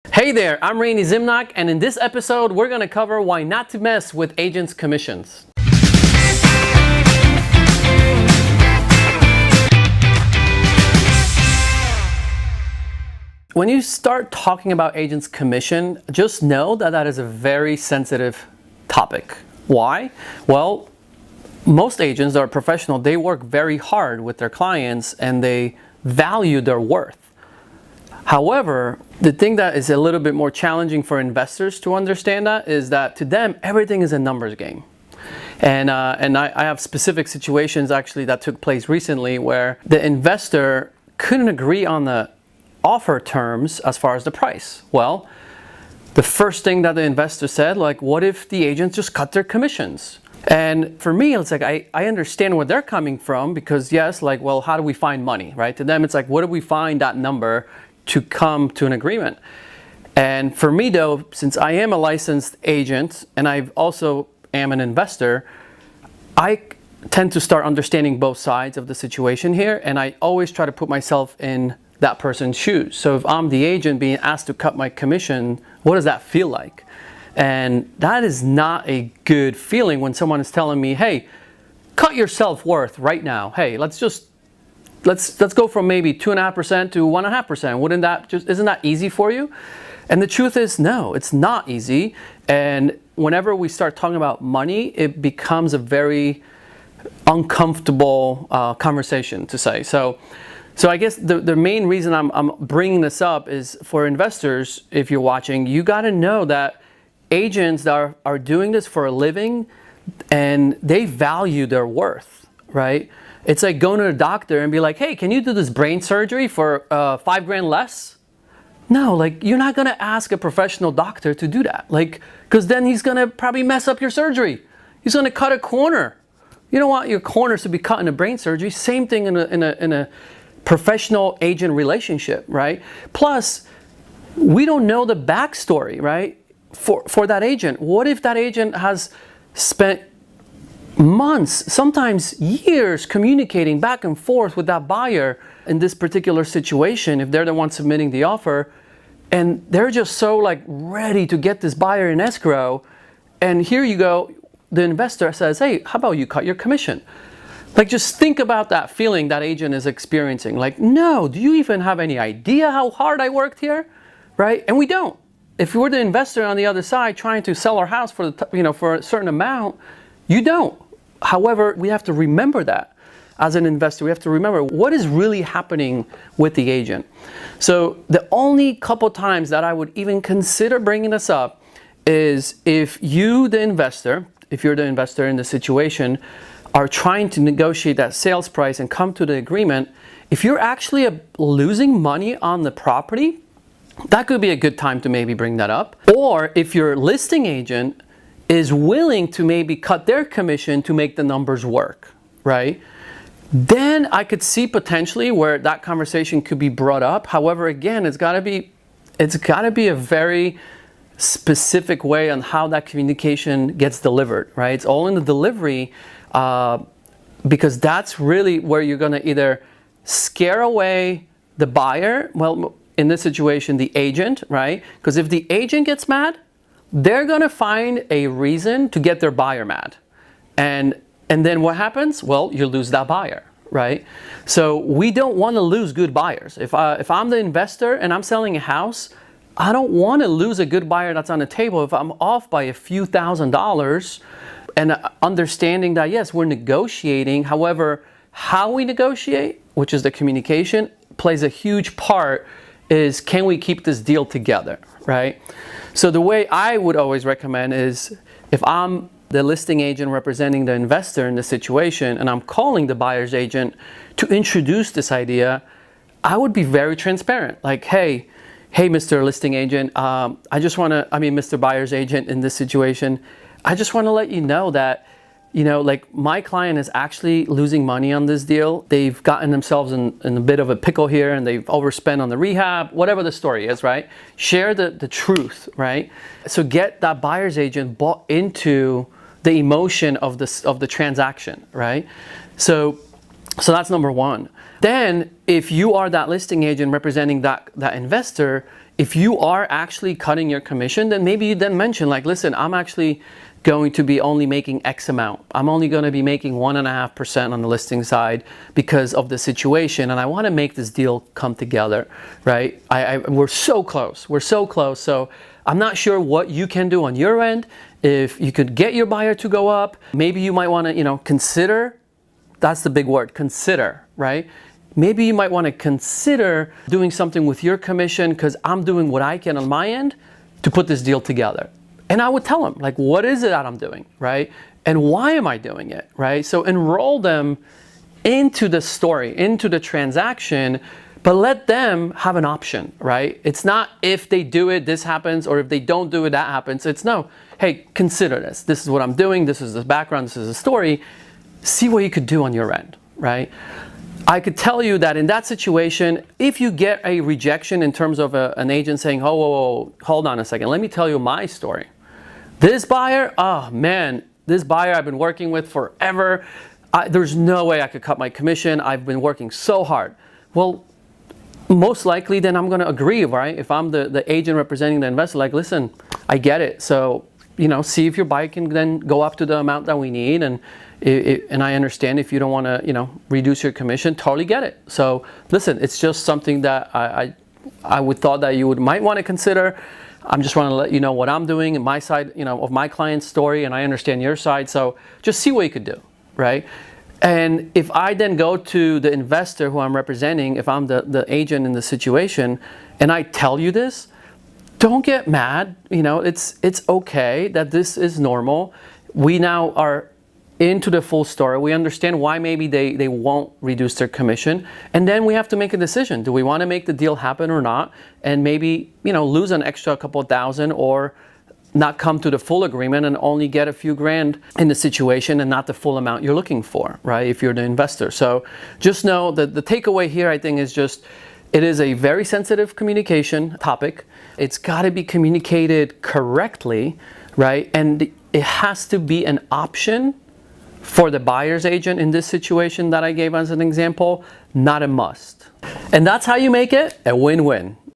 Hey there, I'm Randy Zimnak, and in this episode, we're going to cover why not to mess with agents' commissions. When you start talking about agents' commission, just know that that is a very sensitive topic. Why? Well, most agents that are professional, they work very hard with their clients and they value their worth. However, the thing that is a little bit more challenging for investors to understand that is that to them, everything is a numbers game. And I have specific situations actually that took place recently where the investor couldn't agree on the offer terms as far as the price. Well, the first thing that the investor said, like, what if the agents just cut their commissions? And for me, it's like, I understand where they're coming from because yes, like, well, how do we find money, right? To them, it's like, what do we find that number to come to an agreement? And for me though, since I am a licensed agent and I also am an investor, I tend to start understanding both sides of the situation here, and I always try to put myself in that person's shoes. So if I'm the agent being asked to cut my commission, what does that feel like? And that is not a good feeling when someone is telling me, hey, cut your self-worth right now. Hey, let's go from maybe 2.5% to 1.5%. Isn't that easy for you? And the truth is, no, it's not easy. And whenever we start talking about money, it becomes a very uncomfortable conversation to say. So I guess the main reason I'm bringing this up is for investors, if you're watching, you got to know that agents that are doing this for a living and they value their worth, right? It's like going to a doctor and be like, hey, can you do this brain surgery for $5,000 less? No, like, you're not gonna ask a professional doctor to do that. Like, because then he's gonna probably mess up your surgery. He's gonna cut a corner. You don't want your corners to be cut in a brain surgery. Same thing in a professional agent relationship, right? Plus, we don't know the backstory, right? For that agent. What if that agent has spent months, sometimes years, communicating back and forth with that buyer in this particular situation, if they're the one submitting the offer, and they're just so like ready to get this buyer in escrow, and here you go, the investor says, hey, how about you cut your commission? Like, just think about that feeling that agent is experiencing. Like, no, do you even have any idea how hard I worked here, right? And we don't. If we're the investor on the other side trying to sell our house for for a certain amount, you don't. However, we have to remember that as an investor. We have to remember what is really happening with the agent. So the only couple times that I would even consider bringing this up is if you're the investor in the situation, are trying to negotiate that sales price and come to the agreement. If you're actually losing money on the property, that could be a good time to maybe bring that up. Or if your listing agent is willing to maybe cut their commission to make the numbers work, right? Then I could see potentially where that conversation could be brought up. However, again, it's got to be a very specific way on how that communication gets delivered, right? It's all in the delivery, because that's really where you're going to either scare away the buyer, well, in this situation, the agent, right? Because if the agent gets mad, they're going to find a reason to get their buyer mad. And then what happens? Well, you lose that buyer, right? So we don't want to lose good buyers. If I'm the investor and I'm selling a house, I don't want to lose a good buyer that's on the table. If I'm off by a few $1,000s, and understanding that, yes, we're negotiating. However, how we negotiate, which is the communication, plays a huge part, is can we keep this deal together, right? So the way I would always recommend is, if I'm the listing agent representing the investor in the situation and I'm calling the buyer's agent to introduce this idea, I would be very transparent. Like, hey, Mr. Listing Agent, Mr. Buyer's Agent in this situation, I just want to let you know that, like, my client is actually losing money on this deal. They've gotten themselves in a bit of a pickle here, and they've overspent on the rehab, whatever the story is, right? Share the truth, right? So get that buyer's agent bought into the emotion of the transaction, right? So that's number one. Then, if you are that listing agent representing that investor, if you are actually cutting your commission, then maybe you then mention like, listen, I'm actually going to be only making X amount. I'm only going to be making 1.5% on the listing side because of the situation, and I want to make this deal come together, right? We're so close. We're so close. So I'm not sure what you can do on your end. If you could get your buyer to go up, maybe you might want to, consider. That's the big word, consider, right? Maybe you might want to consider doing something with your commission because I'm doing what I can on my end to put this deal together. And I would tell them, like, what is it that I'm doing, right? And why am I doing it, right? So enroll them into the story, into the transaction, but let them have an option, right? It's not if they do it, this happens, or if they don't do it, that happens. It's no, hey, consider this. This is what I'm doing. This is the background. This is the story. See what you could do on your end, right? I could tell you that in that situation, if you get a rejection in terms of an agent saying, oh, whoa, hold on a second, let me tell you my story. This buyer, oh man, this buyer I've been working with forever. There's no way I could cut my commission. I've been working so hard. Well, most likely then I'm going to agree, right? If I'm the agent representing the investor, like, listen, I get it. So, see if your buyer can then go up to the amount that we need. And I understand if you don't want to, reduce your commission, totally get it. So listen, it's just something that I would thought that you might want to consider. I'm just want to let you know what I'm doing and my side, of my client's story, and I understand your side. So just see what you could do, right? And if I then go to the investor who I'm representing, if I'm the agent in the situation, and I tell you this, don't get mad. It's okay that this is normal. We now are into the full story. We understand why maybe they won't reduce their commission. And then we have to make a decision. Do we want to make the deal happen or not? And maybe, lose an extra couple thousand or not come to the full agreement and only get a few grand in the situation and not the full amount you're looking for, right? If you're the investor. So just know that the takeaway here, I think, is just, it is a very sensitive communication topic. It's got to be communicated correctly, right? And it has to be an option for the buyer's agent in this situation that I gave as an example, not a must. And that's how you make it a win-win.